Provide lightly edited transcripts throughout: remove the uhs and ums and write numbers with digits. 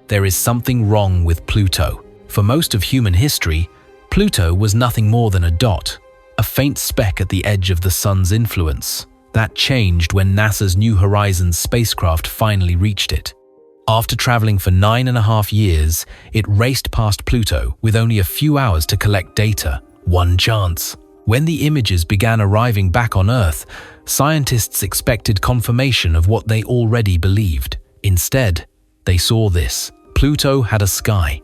there is something wrong with Pluto. For most of human history, Pluto was nothing more than a dot, a faint speck at the edge of the sun's influence. That changed when NASA's New Horizons spacecraft finally reached it. After traveling for 9.5 years, it raced past Pluto with only a few hours to collect data. One chance. When the images began arriving back on Earth, scientists expected confirmation of what they already believed. Instead, they saw this. Pluto had a sky.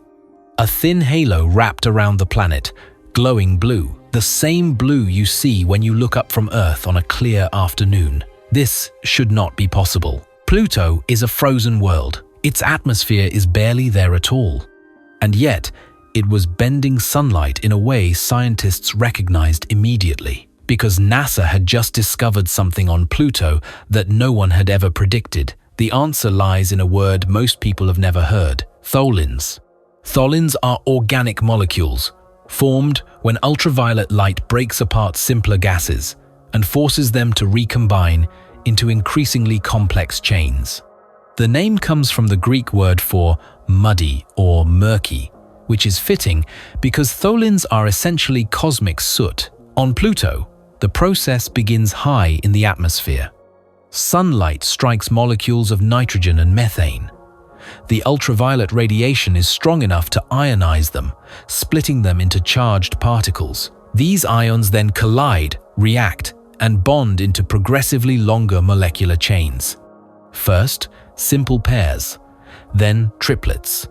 A thin halo wrapped around the planet, glowing blue. The same blue you see when you look up from Earth on a clear afternoon. This should not be possible. Pluto is a frozen world. Its atmosphere is barely there at all. And yet, it was bending sunlight in a way scientists recognized immediately. Because NASA had just discovered something on Pluto that no one had ever predicted. The answer lies in a word most people have never heard: tholins. Tholins are organic molecules, formed when ultraviolet light breaks apart simpler gases and forces them to recombine into increasingly complex chains. The name comes from the Greek word for muddy or murky, which is fitting because tholins are essentially cosmic soot. On Pluto, the process begins high in the atmosphere. Sunlight strikes molecules of nitrogen and methane. The ultraviolet radiation is strong enough to ionize them, splitting them into charged particles. These ions then collide, react, and bond into progressively longer molecular chains. First, simple pairs, then triplets,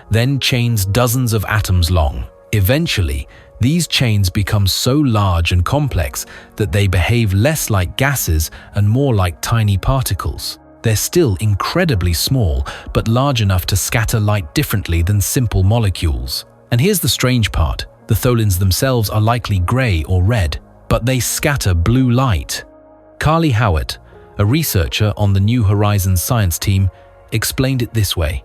then chains dozens of atoms long. Eventually, these chains become so large and complex that they behave less like gases and more like tiny particles. They're still incredibly small, but large enough to scatter light differently than simple molecules. And here's the strange part. The tholins themselves are likely gray or red, but they scatter blue light. Carly Howitt, a researcher on the New Horizons science team, explained it this way.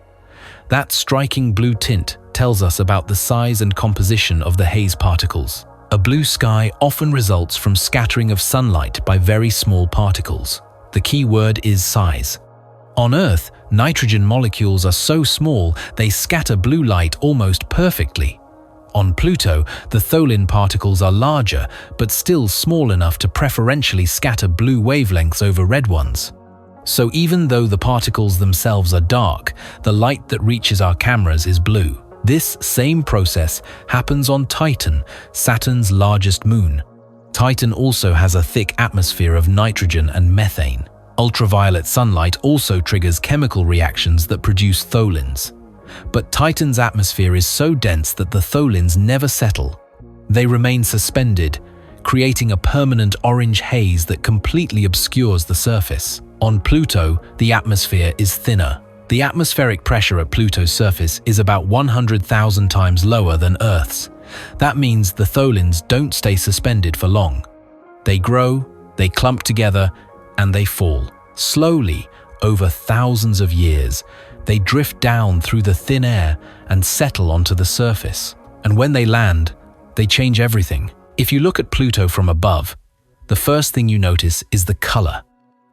That striking blue tint tells us about the size and composition of the haze particles. A blue sky often results from scattering of sunlight by very small particles. The key word is size. On Earth, nitrogen molecules are so small they scatter blue light almost perfectly. On Pluto, the tholin particles are larger, but still small enough to preferentially scatter blue wavelengths over red ones. So even though the particles themselves are dark, the light that reaches our cameras is blue. This same process happens on Titan, Saturn's largest moon. Titan also has a thick atmosphere of nitrogen and methane. Ultraviolet sunlight also triggers chemical reactions that produce tholins. But Titan's atmosphere is so dense that the tholins never settle. They remain suspended, creating a permanent orange haze that completely obscures the surface. On Pluto, the atmosphere is thinner. The atmospheric pressure at Pluto's surface is about 100,000 times lower than Earth's. That means the tholins don't stay suspended for long. They grow, they clump together, and they fall. Slowly, over thousands of years, they drift down through the thin air and settle onto the surface. And when they land, they change everything. If you look at Pluto from above, the first thing you notice is the color.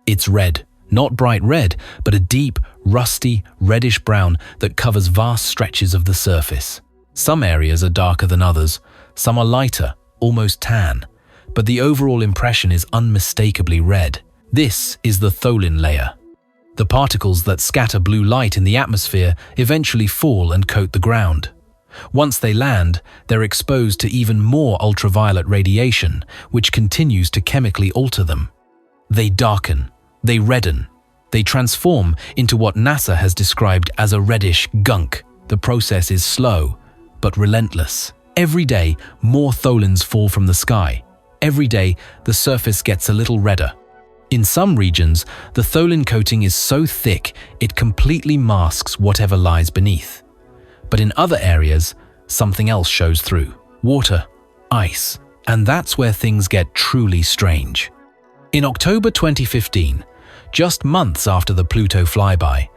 It's red. Not bright red, but a deep, rusty, reddish-brown that covers vast stretches of the surface. Some areas are darker than others, some are lighter, almost tan, but the overall impression is unmistakably red. This is the tholin layer. The particles that scatter blue light in the atmosphere eventually fall and coat the ground. Once they land, they're exposed to even more ultraviolet radiation, which continues to chemically alter them. They darken, they redden, they transform into what NASA has described as a reddish gunk. The process is slow, but relentless. Every day, more tholins fall from the sky. Every day, the surface gets a little redder. In some regions, the tholin coating is so thick it completely masks whatever lies beneath. But in other areas, something else shows through. Water, ice, and that's where things get truly strange. In October 2015, just months after the Pluto flyby,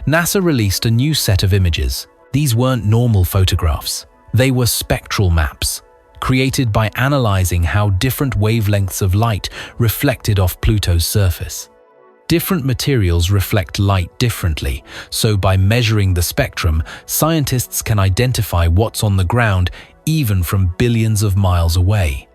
NASA released a new set of images. These weren't normal photographs. They were spectral maps, created by analyzing how different wavelengths of light reflected off Pluto's surface. Different materials reflect light differently, so by measuring the spectrum, scientists can identify what's on the ground even from billions of miles away.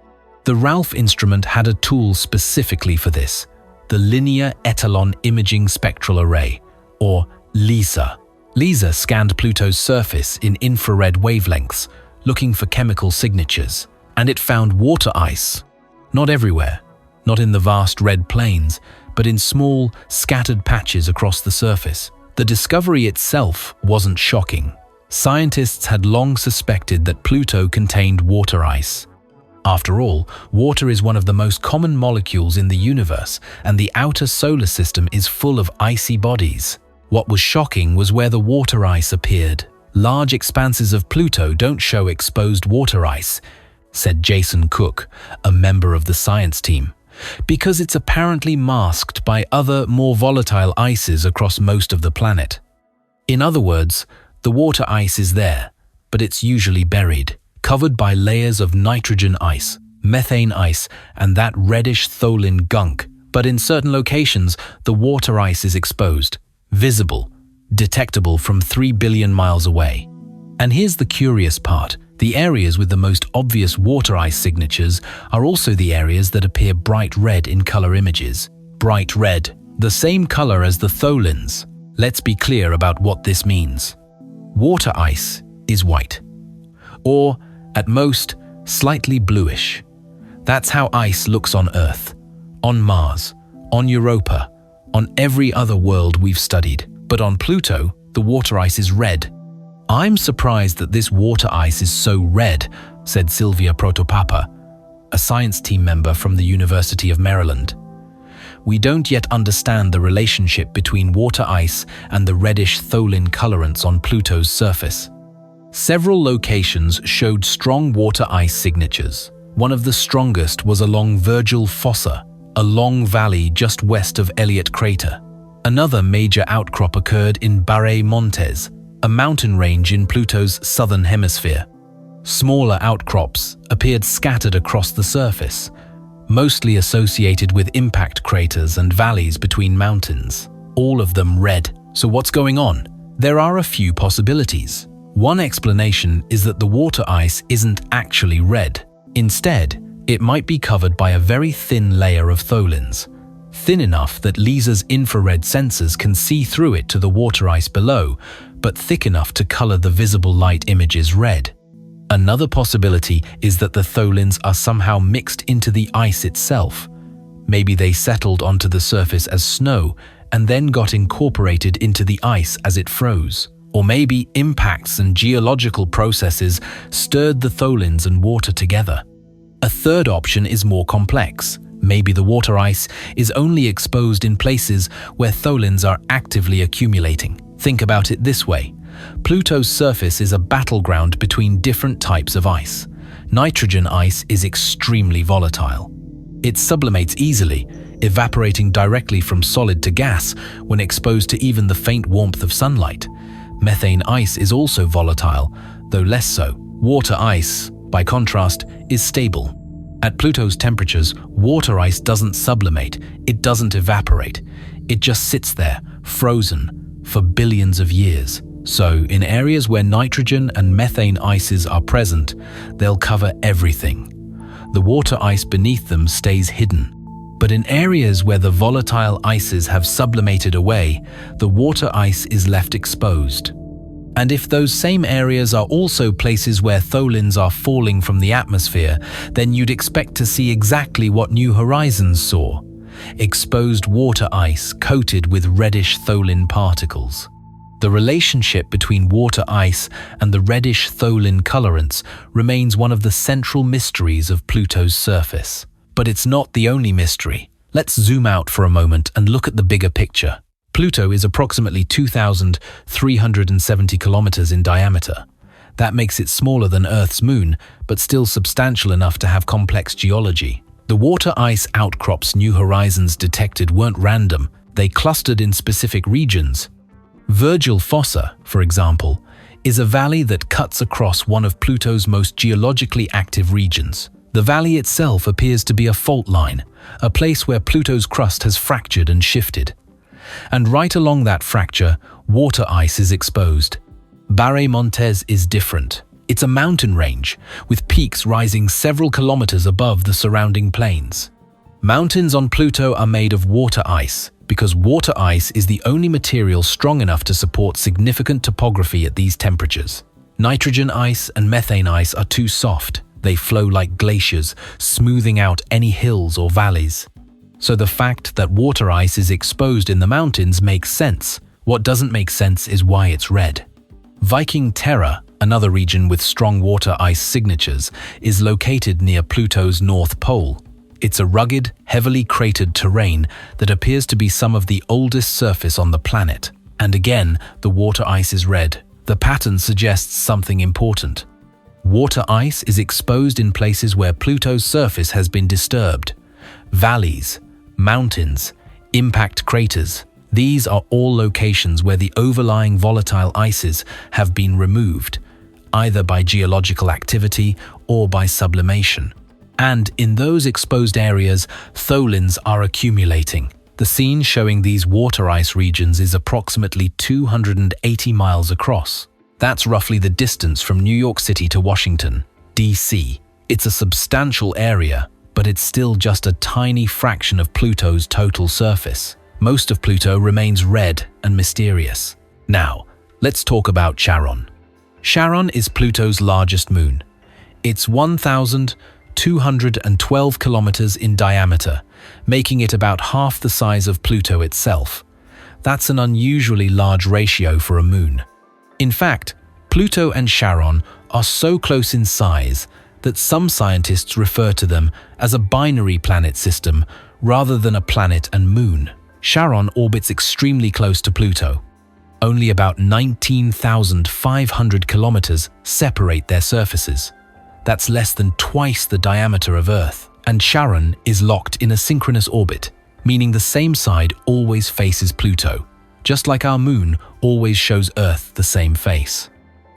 The Ralph instrument had a tool specifically for this, the Linear Etalon Imaging Spectral Array, or LISA. LISA scanned Pluto's surface in infrared wavelengths, looking for chemical signatures, and it found water ice. Not everywhere, not in the vast red plains, but in small, scattered patches across the surface. The discovery itself wasn't shocking. Scientists had long suspected that Pluto contained water ice. After all, water is one of the most common molecules in the universe, and the outer solar system is full of icy bodies. What was shocking was where the water ice appeared. Large expanses of Pluto don't show exposed water ice, said Jason Cook, a member of the science team, because it's apparently masked by other, more volatile ices across most of the planet. In other words, the water ice is there, but it's usually buried, covered by layers of nitrogen ice, methane ice, and that reddish tholin gunk. But in certain locations, the water ice is exposed, visible, detectable from 3 billion miles away. And here's the curious part. The areas with the most obvious water ice signatures are also the areas that appear bright red in color images. Bright red, the same color as the tholins. Let's be clear about what this means. Water ice is white, or at most, slightly bluish. That's how ice looks on Earth, on Mars, on Europa, on every other world we've studied. But on Pluto, the water ice is red. "I'm surprised that this water ice is so red," said Sylvia Protopapa, a science team member from the University of Maryland. "We don't yet understand the relationship between water ice and the reddish tholin colorants on Pluto's surface." Several locations showed strong water ice signatures. One of the strongest was along Virgil Fossa, a long valley just west of Elliott Crater. Another major outcrop occurred in Barre Montes, a mountain range in Pluto's southern hemisphere. Smaller outcrops appeared scattered across the surface, mostly associated with impact craters and valleys between mountains, all of them red. So what's going on? There are a few possibilities. One explanation is that the water ice isn't actually red. Instead, it might be covered by a very thin layer of tholins, thin enough that LISA's infrared sensors can see through it to the water ice below, but thick enough to color the visible light images red. Another possibility is that the tholins are somehow mixed into the ice itself. Maybe they settled onto the surface as snow and then got incorporated into the ice as it froze. Or maybe impacts and geological processes stirred the tholins and water together. A third option is more complex. Maybe the water ice is only exposed in places where tholins are actively accumulating. Think about it this way. Pluto's surface is a battleground between different types of ice. Nitrogen ice is extremely volatile. It sublimates easily, evaporating directly from solid to gas when exposed to even the faint warmth of sunlight. Methane ice is also volatile, though less so. Water ice, by contrast, is stable. At Pluto's temperatures, water ice doesn't sublimate, it doesn't evaporate. It just sits there, frozen, for billions of years. So, in areas where nitrogen and methane ices are present, they'll cover everything. The water ice beneath them stays hidden. But in areas where the volatile ices have sublimated away, the water ice is left exposed. And if those same areas are also places where tholins are falling from the atmosphere, then you'd expect to see exactly what New Horizons saw: exposed water ice coated with reddish tholin particles. The relationship between water ice and the reddish tholin colorants remains one of the central mysteries of Pluto's surface. But it's not the only mystery. Let's zoom out for a moment and look at the bigger picture. Pluto is approximately 2,370 kilometers in diameter. That makes it smaller than Earth's moon, but still substantial enough to have complex geology. The water ice outcrops New Horizons detected weren't random, they clustered in specific regions. Virgil Fossa, for example, is a valley that cuts across one of Pluto's most geologically active regions. The valley itself appears to be a fault line, a place where Pluto's crust has fractured and shifted. And right along that fracture, water ice is exposed. Barre Montes is different. It's a mountain range, with peaks rising several kilometers above the surrounding plains. Mountains on Pluto are made of water ice, because water ice is the only material strong enough to support significant topography at these temperatures. Nitrogen ice and methane ice are too soft. They flow like glaciers, smoothing out any hills or valleys. So the fact that water ice is exposed in the mountains makes sense. What doesn't make sense is why it's red. Viking Terra, another region with strong water ice signatures, is located near Pluto's North Pole. It's a rugged, heavily cratered terrain that appears to be some of the oldest surface on the planet. And again, the water ice is red. The pattern suggests something important. Water ice is exposed in places where Pluto's surface has been disturbed. Valleys, mountains, impact craters. These are all locations where the overlying volatile ices have been removed, either by geological activity or by sublimation. And in those exposed areas, tholins are accumulating. The scene showing these water ice regions is approximately 280 miles across. That's roughly the distance from New York City to Washington, D.C. It's a substantial area, but it's still just a tiny fraction of Pluto's total surface. Most of Pluto remains red and mysterious. Now, let's talk about Charon. Charon is Pluto's largest moon. It's 1,212 kilometers in diameter, making it about half the size of Pluto itself. That's an unusually large ratio for a moon. In fact, Pluto and Charon are so close in size that some scientists refer to them as a binary planet system rather than a planet and moon. Charon orbits extremely close to Pluto. Only about 19,500 kilometers separate their surfaces. That's less than twice the diameter of Earth. And Charon is locked in a synchronous orbit, meaning the same side always faces Pluto, just like our moon always shows Earth the same face.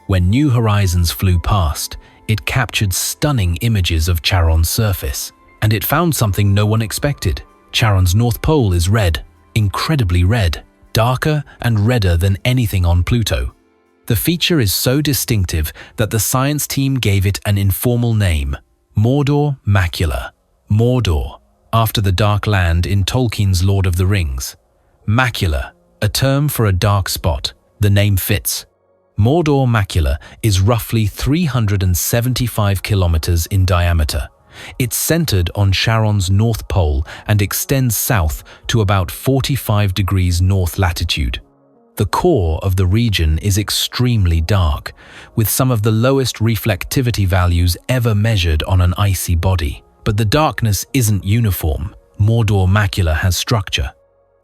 When New Horizons flew past, it captured stunning images of Charon's surface, and it found something no one expected. Charon's North Pole is red, incredibly red, darker and redder than anything on Pluto. The feature is so distinctive that the science team gave it an informal name, Mordor Macula. Mordor, after the Dark Land in Tolkien's Lord of the Rings. Macula, a term for a dark spot. The name fits. Mordor Macula is roughly 375 kilometers in diameter. It's centered on Charon's North Pole and extends south to about 45 degrees north latitude. The core of the region is extremely dark, with some of the lowest reflectivity values ever measured on an icy body. But the darkness isn't uniform. Mordor Macula has structure.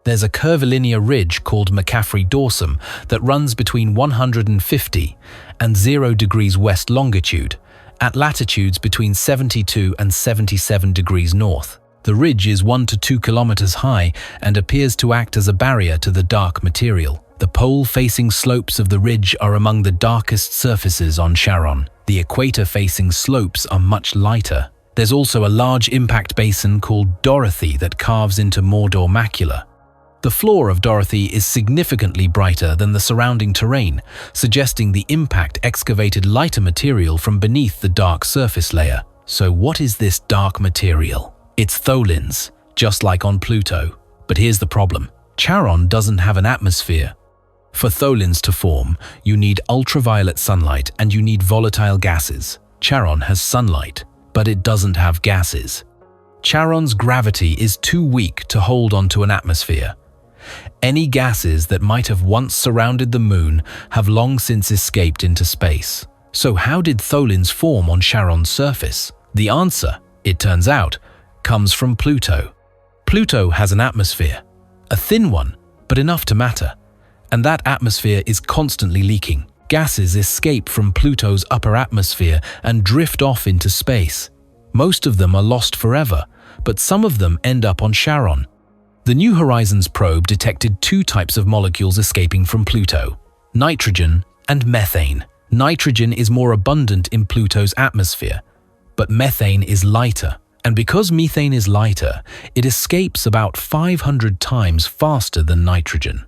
There's a curvilinear ridge called McCaffrey Dorsum that runs between 150 and 0 degrees west longitude, at latitudes between 72 and 77 degrees north. The ridge is 1 to 2 kilometers high and appears to act as a barrier to the dark material. The pole-facing slopes of the ridge are among the darkest surfaces on Charon. The equator-facing slopes are much lighter. There's also a large impact basin called Dorothy that carves into Mordor Macula. The floor of Dorothy is significantly brighter than the surrounding terrain, suggesting the impact excavated lighter material from beneath the dark surface layer. So what is this dark material? It's tholins, just like on Pluto. But here's the problem. Charon doesn't have an atmosphere. For tholins to form, you need ultraviolet sunlight and you need volatile gases. Charon has sunlight, but it doesn't have gases. Charon's gravity is too weak to hold onto an atmosphere. Any gases that might have once surrounded the moon have long since escaped into space. So how did tholins form on Charon's surface? The answer, it turns out, comes from Pluto. Pluto has an atmosphere, a thin one, but enough to matter. And that atmosphere is constantly leaking. Gases escape from Pluto's upper atmosphere and drift off into space. Most of them are lost forever, but some of them end up on Charon. The New Horizons probe detected two types of molecules escaping from Pluto: nitrogen and methane. Nitrogen is more abundant in Pluto's atmosphere, but methane is lighter And because methane is lighter, it escapes about 500 times faster than nitrogen.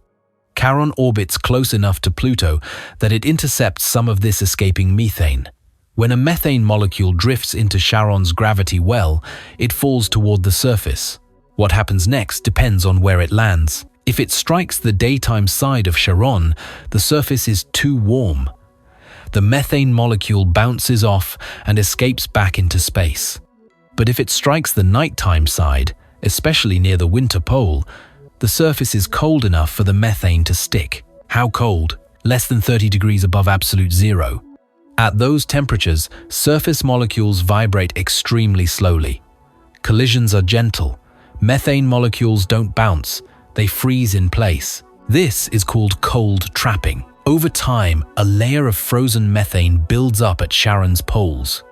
Charon orbits close enough to Pluto that it intercepts some of this escaping methane. When a methane molecule drifts into Charon's gravity well, it falls toward the surface. What happens next depends on where it lands. If it strikes the daytime side of Charon, the surface is too warm. The methane molecule bounces off and escapes back into space. But if it strikes the nighttime side, especially near the winter pole, the surface is cold enough for the methane to stick. How cold? Less than 30 degrees above absolute zero. At those temperatures, surface molecules vibrate extremely slowly. Collisions are gentle. Methane molecules don't bounce, they freeze in place. This is called cold trapping. Over time, a layer of frozen methane builds up at Charon's poles.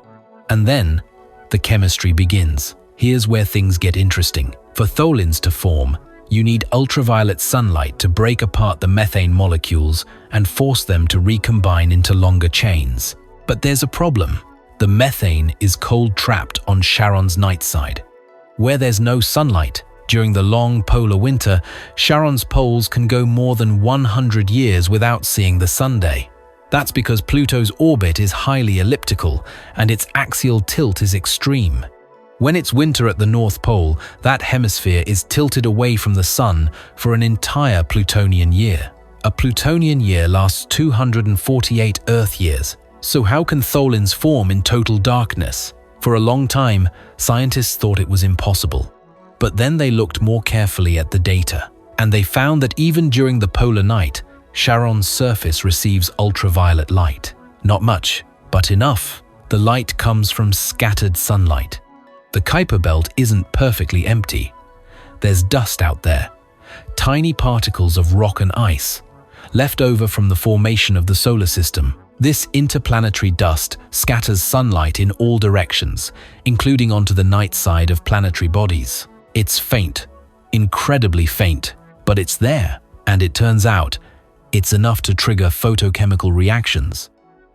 And then, the chemistry begins. Here's where things get interesting. For tholins to form, you need ultraviolet sunlight to break apart the methane molecules and force them to recombine into longer chains. But there's a problem. The methane is cold trapped on Charon's night side. Where there's no sunlight, during the long polar winter, Charon's poles can go more than 100 years without seeing the sunday. That's because Pluto's orbit is highly elliptical and its axial tilt is extreme. When it's winter at the North Pole, that hemisphere is tilted away from the Sun for an entire Plutonian year. A Plutonian year lasts 248 Earth years. So how can tholins form in total darkness? For a long time, scientists thought it was impossible. But then they looked more carefully at the data, and they found that even during the polar night, Charon's surface receives ultraviolet light. Not much, but enough. The light comes from scattered sunlight. The Kuiper belt isn't perfectly empty. There's dust out there, tiny particles of rock and ice, left over from the formation of the solar system. This interplanetary dust scatters sunlight in all directions, including onto the night side of planetary bodies. It's faint, incredibly faint, but it's there, and it turns out, it's enough to trigger photochemical reactions.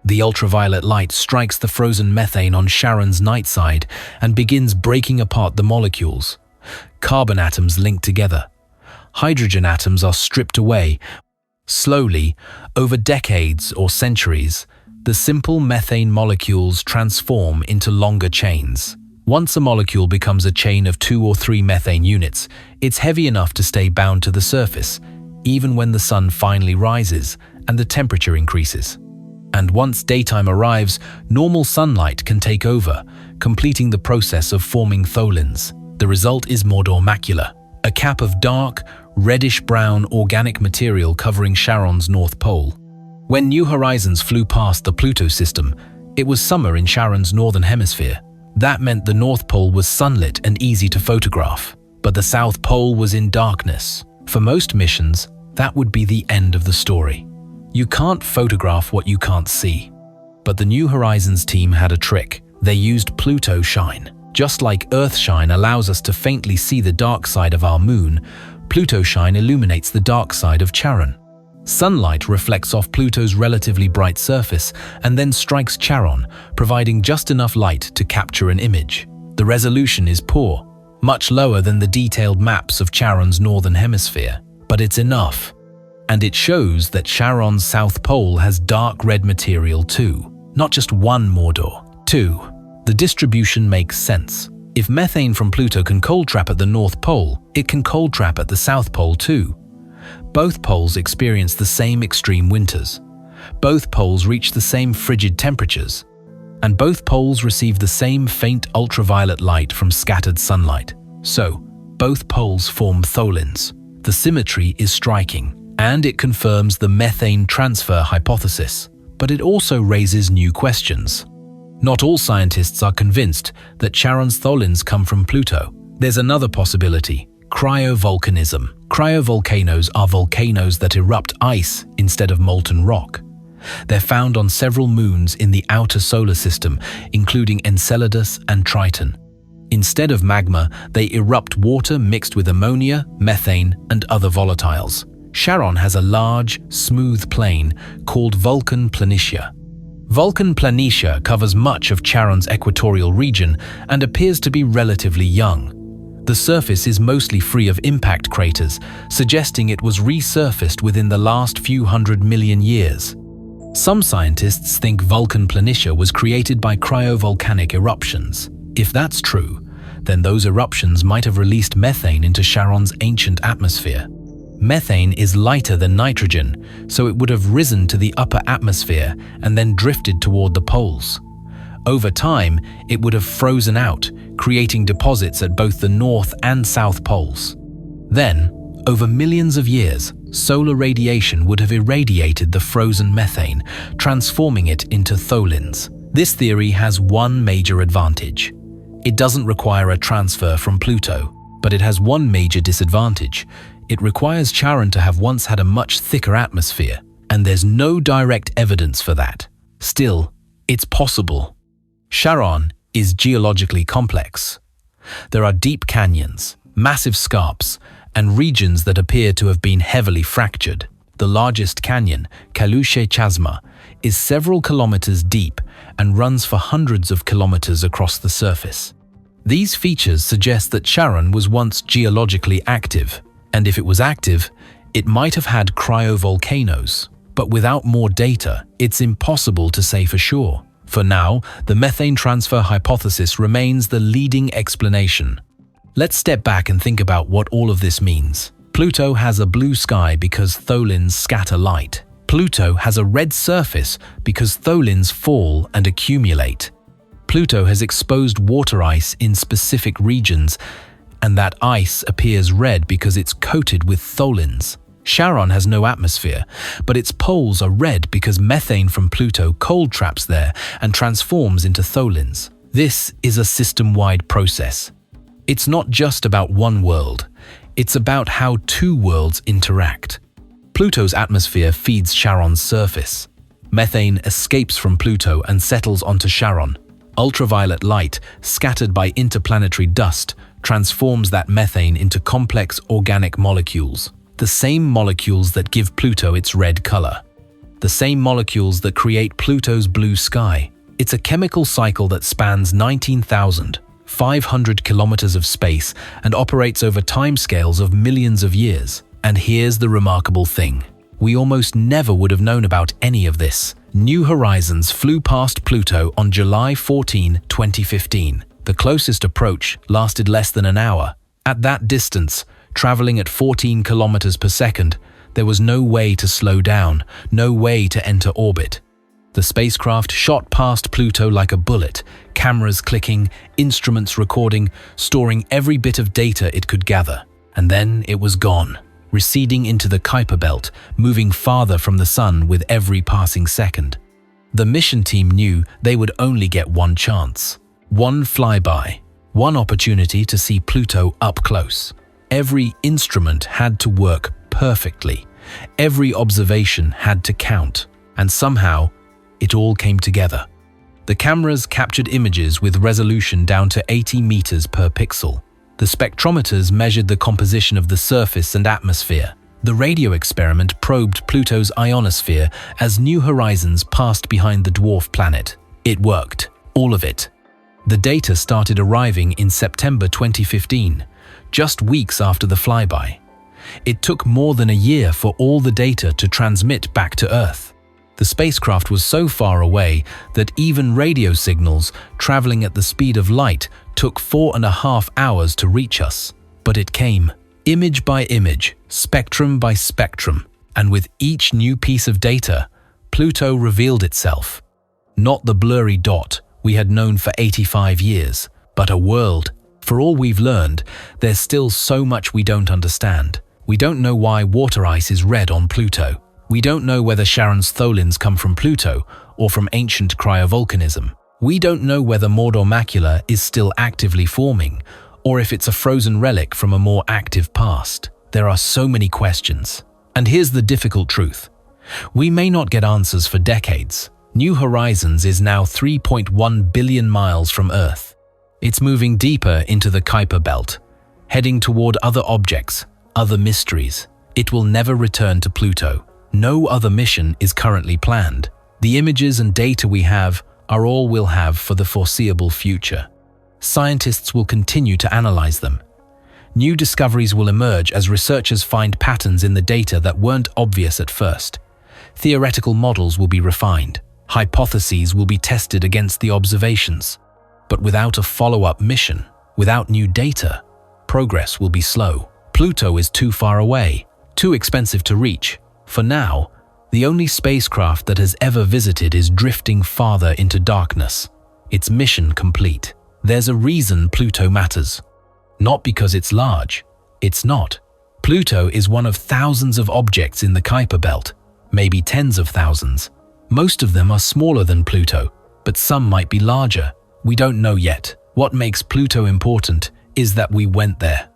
The ultraviolet light strikes the frozen methane on Charon's night side and begins breaking apart the molecules. Carbon atoms link together. Hydrogen atoms are stripped away. Slowly, over decades or centuries, the simple methane molecules transform into longer chains. Once a molecule becomes a chain of 2 or 3 methane units, it's heavy enough to stay bound to the surface, even when the sun finally rises and the temperature increases. And once daytime arrives, normal sunlight can take over, completing the process of forming tholins. The result is Mordor Macula, a cap of dark, reddish-brown organic material covering Charon's North Pole. When New Horizons flew past the Pluto system, it was summer in Charon's northern hemisphere. That meant the North Pole was sunlit and easy to photograph, but the South Pole was in darkness. For most missions, that would be the end of the story. You can't photograph what you can't see. But the New Horizons team had a trick. They used Pluto shine. Just like Earth shine allows us to faintly see the dark side of our moon, Pluto shine illuminates the dark side of Charon. Sunlight reflects off Pluto's relatively bright surface and then strikes Charon, providing just enough light to capture an image. The resolution is poor, much lower than the detailed maps of Charon's northern hemisphere, but it's enough. And it shows that Charon's South Pole has dark red material too, not just one Mordor. 2. The distribution makes sense. If methane from Pluto can cold trap at the North Pole, it can cold trap at the South Pole too. Both poles experience the same extreme winters. Both poles reach the same frigid temperatures. And both poles receive the same faint ultraviolet light from scattered sunlight. So, both poles form tholins. The symmetry is striking, and it confirms the methane transfer hypothesis. But it also raises new questions. Not all scientists are convinced that Charon's tholins come from Pluto. There's another possibility: cryovolcanism. Cryovolcanoes are volcanoes that erupt ice instead of molten rock. They're found on several moons in the outer solar system, including Enceladus and Triton. Instead of magma, they erupt water mixed with ammonia, methane, and other volatiles. Charon has a large, smooth plain called Vulcan Planitia. Vulcan Planitia covers much of Charon's equatorial region and appears to be relatively young. The surface is mostly free of impact craters, suggesting it was resurfaced within the last few 100 million years. Some scientists think Vulcan Planitia was created by cryovolcanic eruptions. If that's true, then those eruptions might have released methane into Charon's ancient atmosphere. Methane is lighter than nitrogen, so it would have risen to the upper atmosphere and then drifted toward the poles. Over time, it would have frozen out, creating deposits at both the north and south poles. Then, over millions of years, solar radiation would have irradiated the frozen methane, transforming it into tholins. This theory has one major advantage. It doesn't require a transfer from Pluto, but it has one major disadvantage. It requires Charon to have once had a much thicker atmosphere, and there's no direct evidence for that. Still, it's possible. Charon is geologically complex. There are deep canyons, massive scarps, and regions that appear to have been heavily fractured. The largest canyon, Kalushe Chasma, is several kilometers deep and runs for hundreds of kilometers across the surface. These features suggest that Charon was once geologically active, and if it was active, it might have had cryovolcanoes. But without more data, it's impossible to say for sure. For now, the methane transfer hypothesis remains the leading explanation. Let's step back and think about what all of this means. Pluto has a blue sky because tholins scatter light. Pluto has a red surface because tholins fall and accumulate. Pluto has exposed water ice in specific regions, and that ice appears red because it's coated with tholins. Charon has no atmosphere, but its poles are red because methane from Pluto cold traps there and transforms into tholins. This is a system-wide process. It's not just about one world, it's about how two worlds interact. Pluto's atmosphere feeds Charon's surface. Methane escapes from Pluto and settles onto Charon. Ultraviolet light, scattered by interplanetary dust, transforms that methane into complex organic molecules. The same molecules that give Pluto its red color. The same molecules that create Pluto's blue sky. It's a chemical cycle that spans 19,500 kilometers of space and operates over timescales of millions of years. And here's the remarkable thing. We almost never would have known about any of this. New Horizons flew past Pluto on July 14, 2015. The closest approach lasted less than an hour. At that distance, traveling at 14 kilometers per second, there was no way to slow down, no way to enter orbit. The spacecraft shot past Pluto like a bullet, cameras clicking, instruments recording, storing every bit of data it could gather. And then it was gone, receding into the Kuiper belt, moving farther from the sun with every passing second. The mission team knew they would only get one chance. One flyby, one opportunity to see Pluto up close. Every instrument had to work perfectly. Every observation had to count. And somehow, it all came together. The cameras captured images with resolution down to 80 meters per pixel. The spectrometers measured the composition of the surface and atmosphere. The radio experiment probed Pluto's ionosphere as New Horizons passed behind the dwarf planet. It worked, all of it. The data started arriving in September 2015, just weeks after the flyby. It took more than a year for all the data to transmit back to Earth. The spacecraft was so far away that even radio signals traveling at the speed of light took 4.5 hours to reach us. But it came, image by image, spectrum by spectrum, and with each new piece of data, Pluto revealed itself. Not the blurry dot we had known for 85 years, but a world. For all we've learned, there's still so much we don't understand. We don't know why water ice is red on Pluto. We don't know whether Charon's tholins come from Pluto or from ancient cryovolcanism. We don't know whether Mordor Macula is still actively forming, or if it's a frozen relic from a more active past. There are so many questions. And here's the difficult truth. We may not get answers for decades. New Horizons is now 3.1 billion miles from Earth. It's moving deeper into the Kuiper belt, heading toward other objects, other mysteries. It will never return to Pluto. No other mission is currently planned. The images and data we have are all we'll have for the foreseeable future. Scientists will continue to analyze them. New discoveries will emerge as researchers find patterns in the data that weren't obvious at first. Theoretical models will be refined. Hypotheses will be tested against the observations. But without a follow-up mission, without new data, progress will be slow. Pluto is too far away, too expensive to reach. For now, the only spacecraft that has ever visited is drifting farther into darkness. Its mission complete. There's a reason Pluto matters. Not because it's large. It's not. Pluto is one of thousands of objects in the Kuiper belt, maybe tens of thousands. Most of them are smaller than Pluto, but some might be larger. We don't know yet. What makes Pluto important is that we went there.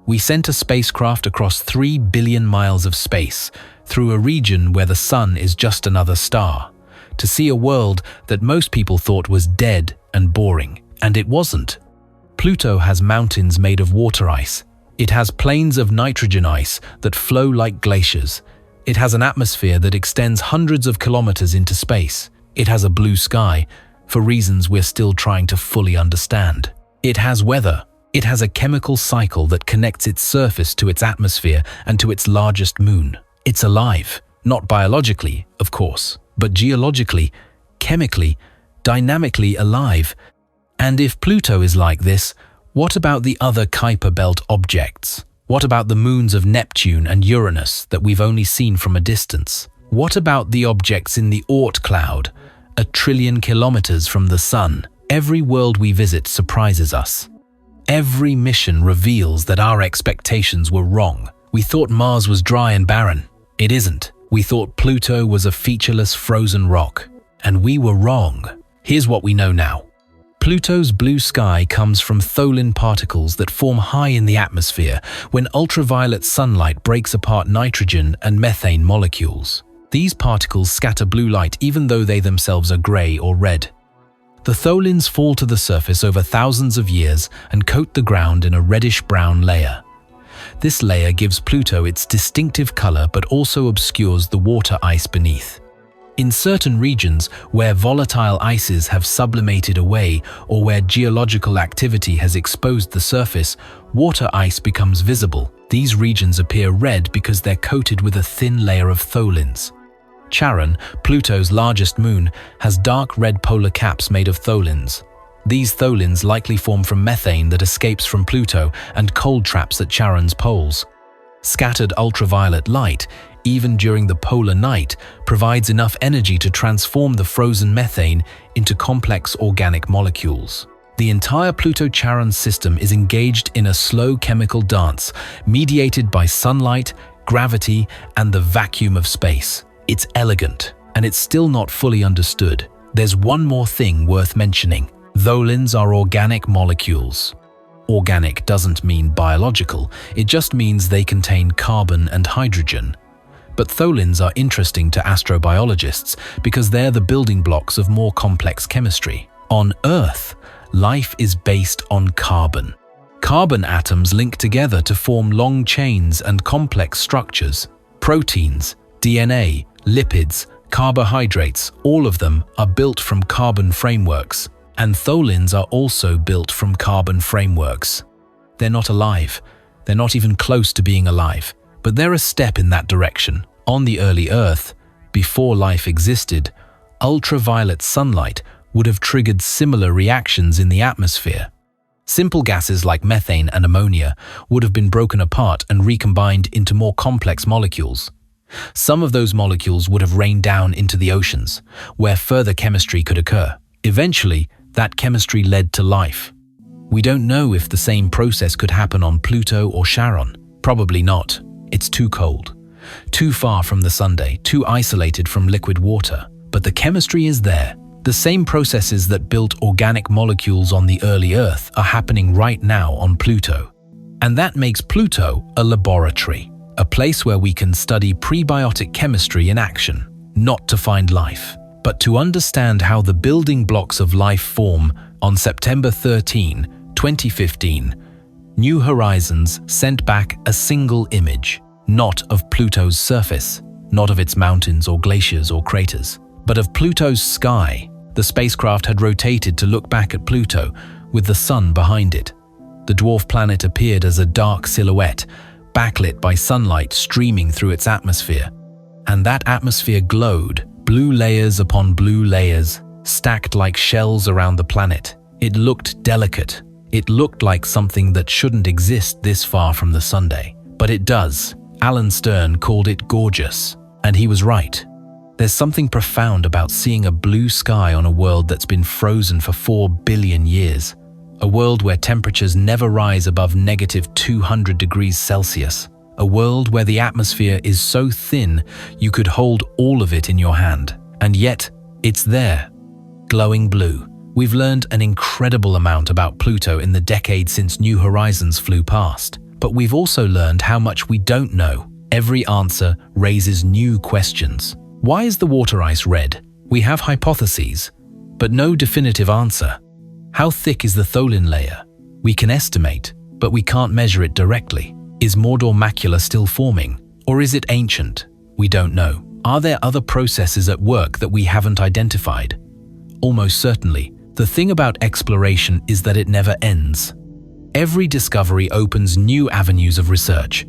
We sent a spacecraft across 3 billion miles of space, through a region where the sun is just another star, to see a world that most people thought was dead and boring. And it wasn't. Pluto has mountains made of water ice. It has plains of nitrogen ice that flow like glaciers. It has an atmosphere that extends hundreds of kilometers into space. It has a blue sky, for reasons we're still trying to fully understand. It has weather. It has a chemical cycle that connects its surface to its atmosphere and to its largest moon. It's alive, not biologically, of course, but geologically, chemically, dynamically alive. And if Pluto is like this, what about the other Kuiper belt objects? What about the moons of Neptune and Uranus that we've only seen from a distance? What about the objects in the Oort cloud, 1 trillion kilometers from the sun? Every world we visit surprises us. Every mission reveals that our expectations were wrong. We thought Mars was dry and barren. It isn't. We thought Pluto was a featureless frozen rock. And we were wrong. Here's what we know now. Pluto's blue sky comes from tholin particles that form high in the atmosphere when ultraviolet sunlight breaks apart nitrogen and methane molecules. These particles scatter blue light even though they themselves are gray or red. The tholins fall to the surface over thousands of years and coat the ground in a reddish-brown layer. This layer gives Pluto its distinctive color but also obscures the water ice beneath. In certain regions where volatile ices have sublimated away or where geological activity has exposed the surface, water ice becomes visible. These regions appear red because they're coated with a thin layer of tholins. Charon, Pluto's largest moon, has dark red polar caps made of tholins. These tholins likely form from methane that escapes from Pluto and cold traps at Charon's poles. Scattered ultraviolet light, even during the polar night, provides enough energy to transform the frozen methane into complex organic molecules. The entire Pluto-Charon system is engaged in a slow chemical dance, mediated by sunlight, gravity, and the vacuum of space. It's elegant, and it's still not fully understood. There's one more thing worth mentioning. Tholins are organic molecules. Organic doesn't mean biological, it just means they contain carbon and hydrogen. But tholins are interesting to astrobiologists because they're the building blocks of more complex chemistry. On Earth, life is based on carbon. Carbon atoms link together to form long chains and complex structures. Proteins, DNA, lipids, carbohydrates, all of them are built from carbon frameworks. And tholins are also built from carbon frameworks. They're not alive. They're not even close to being alive. But they're a step in that direction. On the early Earth, before life existed, ultraviolet sunlight would have triggered similar reactions in the atmosphere. Simple gases like methane and ammonia would have been broken apart and recombined into more complex molecules. Some of those molecules would have rained down into the oceans, where further chemistry could occur. Eventually, that chemistry led to life. We don't know if the same process could happen on Pluto or Charon. Probably not. It's too cold, too far from the sunday, too isolated from liquid water. But the chemistry is there. The same processes that built organic molecules on the early Earth are happening right now on Pluto. And that makes Pluto a laboratory, a place where we can study prebiotic chemistry in action, not to find life, but to understand how the building blocks of life form. On September 13, 2015, New Horizons sent back a single image, not of Pluto's surface, not of its mountains or glaciers or craters, but of Pluto's sky. The spacecraft had rotated to look back at Pluto, with the sun behind it. The dwarf planet appeared as a dark silhouette, backlit by sunlight streaming through its atmosphere. And that atmosphere glowed, blue layers upon blue layers, stacked like shells around the planet. It looked delicate. It looked like something that shouldn't exist this far from the Sunday. But it does. Alan Stern called it gorgeous, and he was right. There's something profound about seeing a blue sky on a world that's been frozen for 4 billion years. A world where temperatures never rise above -200 degrees Celsius. A world where the atmosphere is so thin you could hold all of it in your hand. And yet, it's there, glowing blue. We've learned an incredible amount about Pluto in the decade since New Horizons flew past. But we've also learned how much we don't know. Every answer raises new questions. Why is the water ice red? We have hypotheses, but no definitive answer. How thick is the tholin layer? We can estimate, but we can't measure it directly. Is Mordor macula still forming? Or is it ancient? We don't know. Are there other processes at work that we haven't identified? Almost certainly. The thing about exploration is that it never ends. Every discovery opens new avenues of research.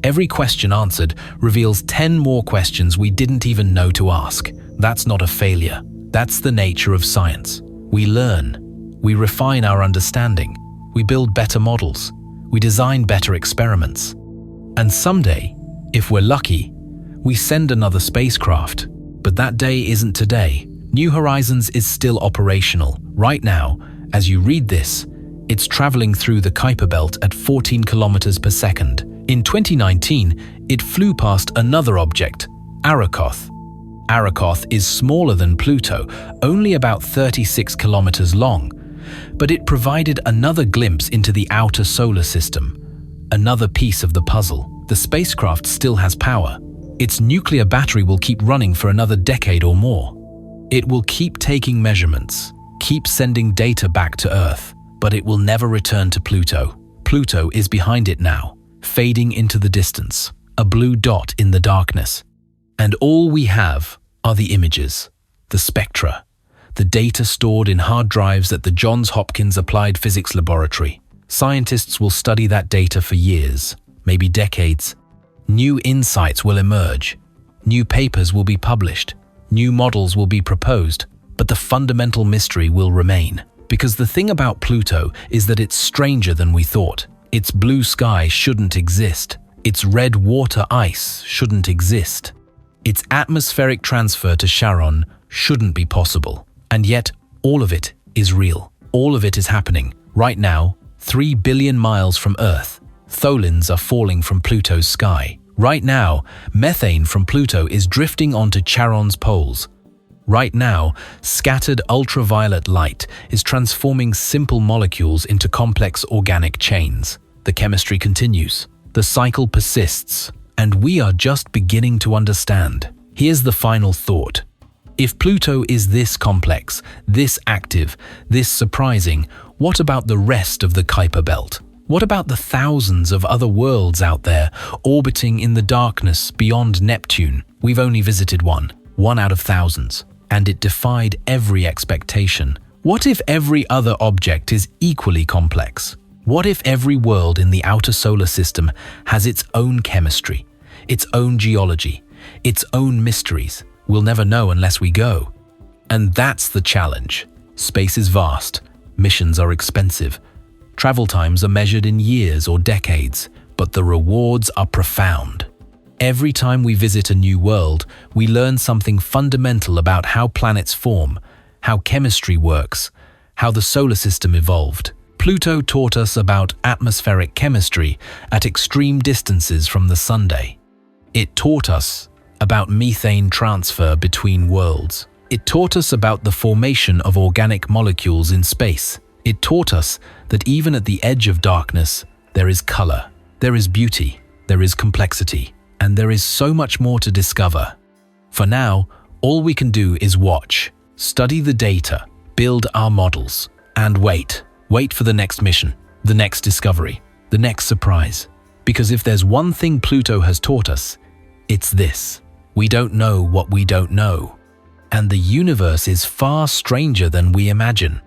Every question answered reveals 10 more questions we didn't even know to ask. That's not a failure. That's the nature of science. We learn. We refine our understanding. We build better models. We design better experiments. And someday, if we're lucky, we send another spacecraft. But that day isn't today. New Horizons is still operational. Right now, as you read this, it's traveling through the Kuiper Belt at 14 kilometers per second. In 2019, it flew past another object, Arrokoth. Arrokoth is smaller than Pluto, only about 36 kilometers long, but it provided another glimpse into the outer solar system, another piece of the puzzle. The spacecraft still has power. Its nuclear battery will keep running for another decade or more. It will keep taking measurements, keep sending data back to Earth, but it will never return to Pluto. Pluto is behind it now, fading into the distance, a blue dot in the darkness. And all we have are the images, the spectra, the data stored in hard drives at the Johns Hopkins Applied Physics Laboratory. Scientists will study that data for years, maybe decades. New insights will emerge. New papers will be published. New models will be proposed. But the fundamental mystery will remain. Because the thing about Pluto is that it's stranger than we thought. Its blue sky shouldn't exist. Its red water ice shouldn't exist. Its atmospheric transfer to Charon shouldn't be possible. And yet, all of it is real. All of it is happening. Right now, 3 billion miles from Earth, tholins are falling from Pluto's sky. Right now, methane from Pluto is drifting onto Charon's poles. Right now, scattered ultraviolet light is transforming simple molecules into complex organic chains. The chemistry continues. The cycle persists. And we are just beginning to understand. Here's the final thought. If Pluto is this complex, this active, this surprising, what about the rest of the Kuiper Belt? What about the thousands of other worlds out there, orbiting in the darkness beyond Neptune? We've only visited one out of thousands, and it defied every expectation. What if every other object is equally complex? What if every world in the outer solar system has its own chemistry, its own geology, its own mysteries? We'll never know unless we go. And that's the challenge. Space is vast, missions are expensive, travel times are measured in years or decades, but the rewards are profound. Every time we visit a new world, we learn something fundamental about how planets form, how chemistry works, how the solar system evolved. Pluto taught us about atmospheric chemistry at extreme distances from the Sunday. It taught us about methane transfer between worlds. It taught us about the formation of organic molecules in space. It taught us that even at the edge of darkness, there is color, there is beauty, there is complexity, and there is so much more to discover. For now, all we can do is watch, study the data, build our models, and wait. Wait for the next mission, the next discovery, the next surprise. Because if there's one thing Pluto has taught us, it's this. We don't know what we don't know. and the universe is far stranger than we imagine.